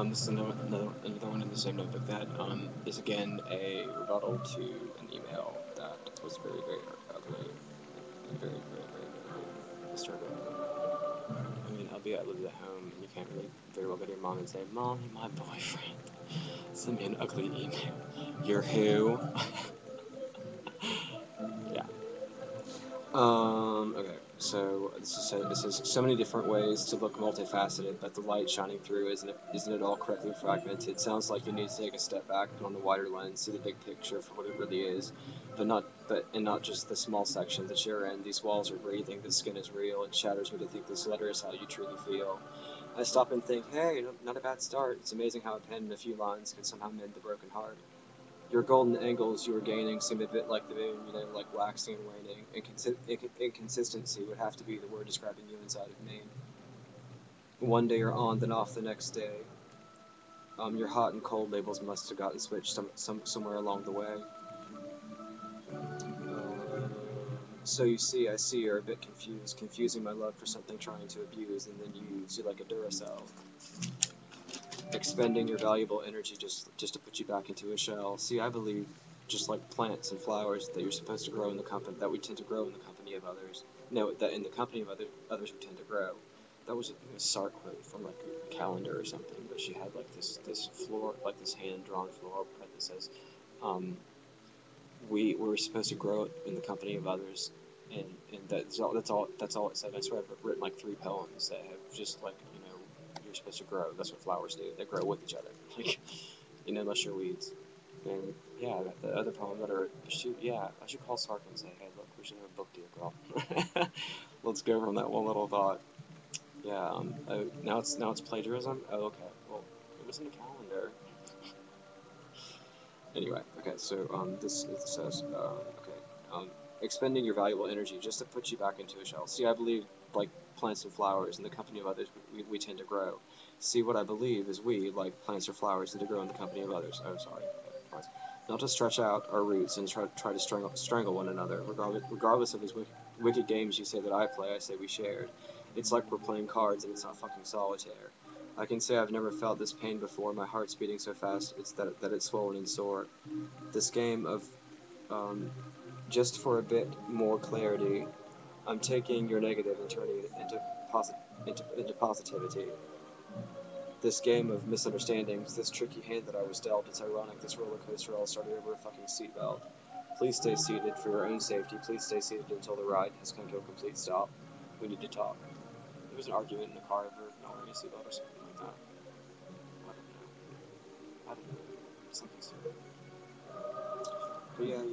This is another one in the same notebook that is again a rebuttal to an email that was very, very ugly. Very, very, very, very disturbing. I mean, albeit I lived at home, and you can't really very well go to your mom and say, "Mommy, my boyfriend sent me an ugly email." You're who? Yeah. Okay, so this is so many different ways to look multifaceted, but the light shining through isn't it all correctly fragmented? Sounds like you need to take a step back, put on the wider lens, see the big picture for what it really is, not just the small section that you're in. These walls are breathing, the skin is real. It shatters me to think this letter is how you truly feel. I stop and think, hey, not a bad start. It's amazing how a pen in a few lines can somehow mend the broken heart. Your golden angles you were gaining seemed a bit like the moon, like waxing and waning. Inconsistency would have to be the word describing you inside of me. One day you're on, then off the next day. Your hot and cold labels must have gotten switched somewhere along the way. So you see, I see you're a bit confused, confusing my love for something trying to abuse and then use you like a Duracell. Expending your valuable energy just to put you back into a shell. See, I believe, just like plants and flowers, that you're supposed to grow in the company, that we tend to grow in the company of others. No, that in the company of others we tend to grow. That was a Sartre quote from like a calendar or something, but she had like this floor, like this hand-drawn floral print that says, we're supposed to grow in the company of others, and that's all it said. I swear I've written like 3 poems that have just like, you're supposed to grow. That's what flowers do. They grow with each other. Like, unless you're weeds. And yeah, the other poem that I wrote, I should call Sark and say, hey, look, we should have a book deal, girl. Let's go from that one little thought. Yeah. Now it's plagiarism. Oh, okay. Well, it was in a calendar. Anyway, okay. So this says expending your valuable energy just to put you back into a shell. See, I believe, like plants and flowers, in the company of others, we tend to grow. See, what I believe is we, like plants or flowers, tend to grow in the company of others. Oh, sorry. Twice. Not to stretch out our roots and try to strangle one another, regardless of these wicked games you say that I play, I say we shared. It's like we're playing cards and it's not fucking solitaire. I can say I've never felt this pain before. My heart's beating so fast that it's swollen and sore. This game of just for a bit more clarity, I'm taking your negative and turning it into positivity. This game of misunderstandings, this tricky hand that I was dealt, it's ironic this roller coaster all started over a fucking seatbelt. Please stay seated for your own safety. Please stay seated until the ride has come to a complete stop. We need to talk. There was an argument in the car over not wearing a seatbelt or something like that. I don't know. Something stupid. But yeah.